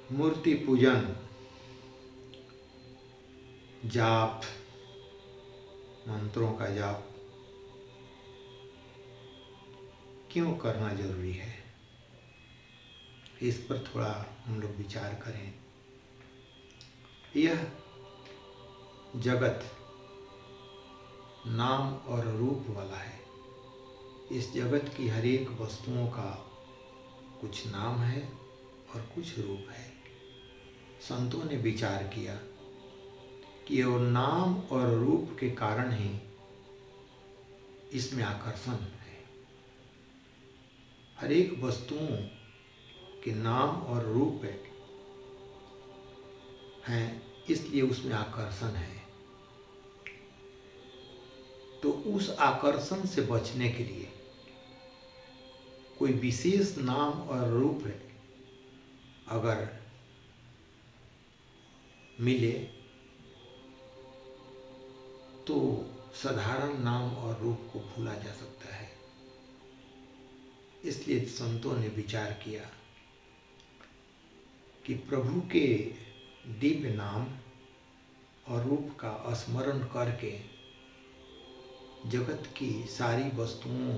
मूर्ति पूजन, जाप, मंत्रों का जाप क्यों करना जरूरी है, इस पर थोड़ा हम लोग विचार करें। यह जगत नाम और रूप वाला है। इस जगत की हर एक वस्तुओं का कुछ नाम है और कुछ रूप है। संतों ने विचार किया कि वो नाम और रूप के कारण ही इसमें आकर्षण है। हर एक वस्तुओं के नाम और रूप हैं, इसलिए उसमें आकर्षण है। तो उस आकर्षण से बचने के लिए कोई विशेष नाम और रूप अगर मिले तो साधारण नाम और रूप को भूला जा सकता है। इसलिए संतों ने विचार किया कि प्रभु के दिव्य नाम और रूप का स्मरण करके जगत की सारी वस्तुओं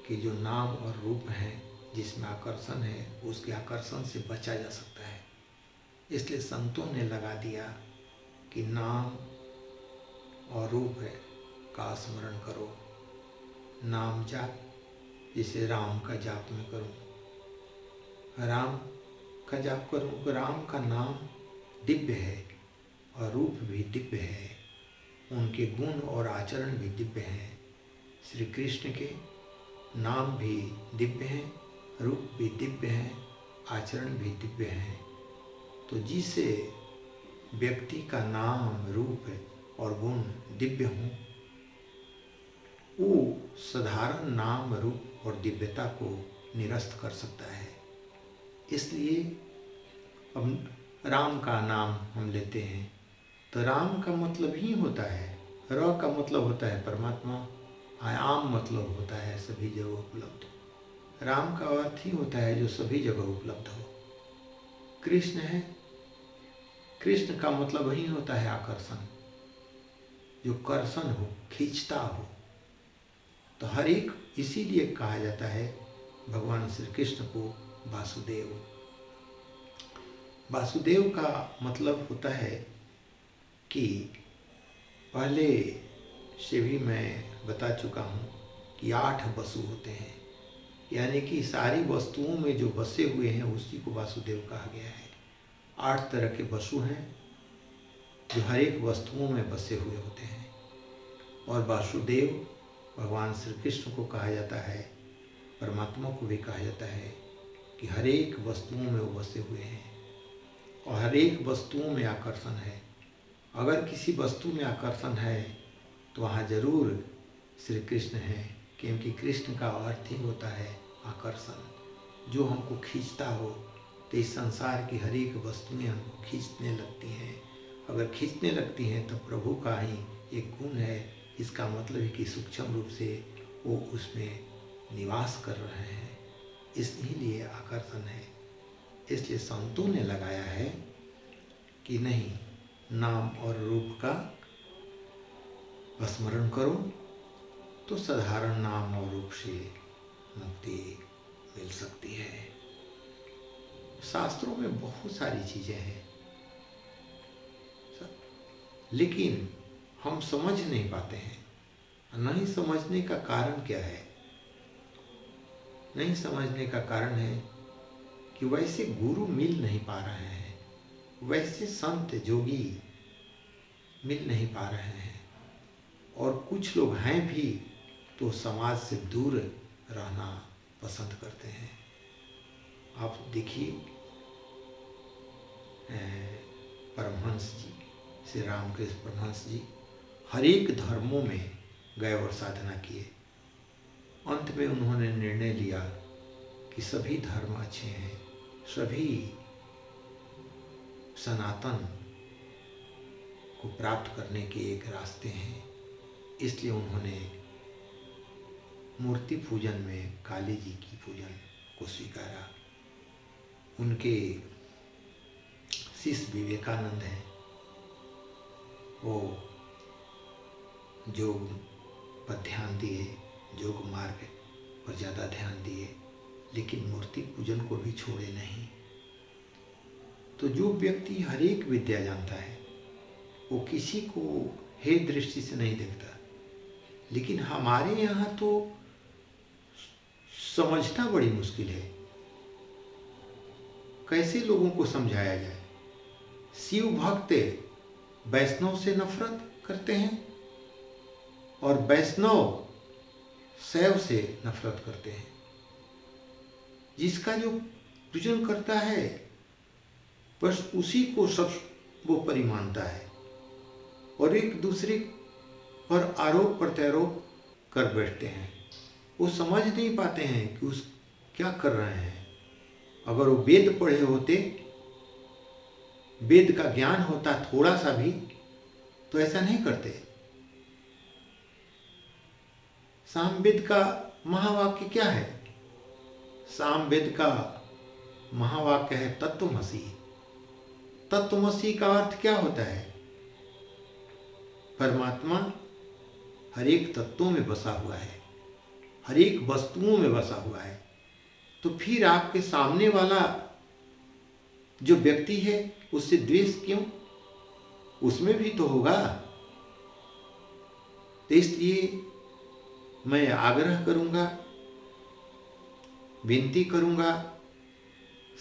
के जो नाम और रूप हैं जिसमें आकर्षण है, उसके आकर्षण से बचा जा सकता है। इसलिए संतों ने लगा दिया कि नाम और रूप का स्मरण करो। नाम जाप, जिसे राम का जाप मैं करूं, राम का जाप करूं। राम का नाम दिव्य है और रूप भी दिव्य है, उनके गुण और आचरण भी दिव्य हैं। श्री कृष्ण के नाम भी दिव्य हैं, रूप भी दिव्य हैं, आचरण भी दिव्य हैं। तो जिसे व्यक्ति का नाम, रूप और गुण दिव्य हों, वो साधारण नाम, रूप और दिव्यता को निरस्त कर सकता है। इसलिए अब राम का नाम हम लेते हैं तो राम का मतलब ही होता है, र का मतलब होता है परमात्मा, आयाम मतलब होता है सभी जगह उपलब्ध। राम का अर्थ ही होता है जो सभी जगह उपलब्ध हो। कृष्ण है, कृष्ण का मतलब ही होता है आकर्षण, जो कर्षण हो, खींचता हो। तो हर एक, इसीलिए कहा जाता है भगवान श्री कृष्ण को वासुदेव। वासुदेव का मतलब होता है कि पहले से भी मैं बता चुका हूँ कि 8 वसु होते हैं, यानी कि सारी वस्तुओं में जो बसे हुए हैं उसी को वासुदेव कहा गया है। 8 तरह के वसु हैं जो हर एक वस्तुओं में बसे हुए होते हैं। और वासुदेव भगवान श्री कृष्ण को कहा जाता है, परमात्मा को भी कहा जाता है कि हर एक वस्तुओं में वो बसे हुए हैं और हर एक वस्तुओं में आकर्षण है। अगर किसी वस्तु में आकर्षण है तो वहाँ जरूर श्री कृष्ण है, क्योंकि कृष्ण का अर्थ ही होता है आकर्षण, जो हमको खींचता हो। तो इस संसार की हर एक वस्तुएं हमको खींचने लगती हैं। अगर खींचने लगती हैं तो प्रभु का ही एक गुण है। इसका मतलब है कि सूक्ष्म रूप से वो उसमें निवास कर रहे हैं, इसलिए आकर्षण है। इसलिए संतों ने लगाया है कि नहीं, नाम और रूप का स्मरण करो तो साधारण नाम और रूप से मुक्ति मिल सकती है। शास्त्रों में बहुत सारी चीजें हैं, लेकिन हम समझ नहीं पाते हैं। नहीं समझने का कारण क्या है? नहीं समझने का कारण है कि वैसे गुरु मिल नहीं पा रहे हैं, वैसे संत जोगी मिल नहीं पा रहे हैं, और कुछ लोग हैं भी तो समाज से दूर रहना पसंद करते हैं। आप देखिए परमहंस जी, श्री रामकृष्ण परमहंस जी हर एक धर्मों में गए और साधना किए। अंत में उन्होंने निर्णय लिया कि सभी धर्म अच्छे हैं, सभी सनातन को प्राप्त करने के एक रास्ते हैं। इसलिए उन्होंने मूर्ति पूजन में काली जी की पूजन को स्वीकारा। उनके शिष्य विवेकानंद हैं, वो योग पर ध्यान दिए, योग मार्ग पर ज़्यादा ध्यान दिए, लेकिन मूर्ति पूजन को भी छोड़े नहीं। तो जो व्यक्ति हर एक विद्या जानता है वो किसी को हे दृष्टि से नहीं देखता। लेकिन हमारे यहाँ तो समझना बड़ी मुश्किल है, कैसे लोगों को समझाया जाए। शिव भक्त वैष्णव से नफरत करते हैं और वैष्णव शैव से नफरत करते हैं। जिसका जो पूजन करता है बस उसी को सब वो परि मानता है और एक दूसरे पर आरोप प्रत्यारोप कर बैठते हैं। वो समझ नहीं पाते हैं कि उस क्या कर रहे हैं। अगर वो वेद पढ़े होते, वेद का ज्ञान होता थोड़ा सा भी, तो ऐसा नहीं करते। सामवेद का महावाक्य क्या है? सामवेद का महावाक्य है तत्वमसि। तत्वमसि का अर्थ क्या होता है? परमात्मा हर एक तत्वों में बसा हुआ है, हर एक वस्तुओं में बसा हुआ है। तो फिर आपके सामने वाला जो व्यक्ति है उससे द्वेष क्यों? उसमें भी तो होगा। तो इसलिए मैं आग्रह करूंगा, विनती करूंगा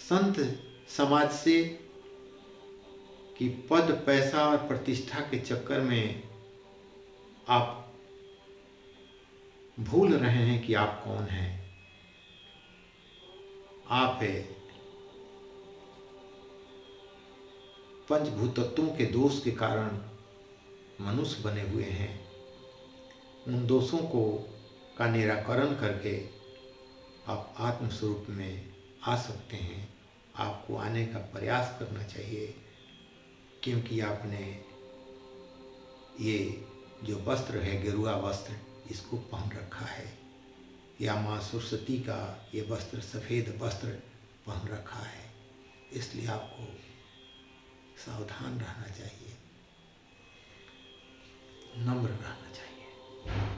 संत समाज से कि पद पैसा और प्रतिष्ठा के चक्कर में आप भूल रहे हैं कि आप कौन हैं। आप पंचभूत तत्वों के दोष के कारण मनुष्य बने हुए हैं। उन दोषों का निराकरण करके आप आत्मस्वरूप में आ सकते हैं। आपको आने का प्रयास करना चाहिए, क्योंकि आपने ये जो वस्त्र है, गेरुआ वस्त्र, इसको पहन रखा है, या माँ सरस्वती का ये वस्त्र, सफ़ेद वस्त्र पहन रखा है। इसलिए आपको सावधान रहना चाहिए, नम्र रहना चाहिए।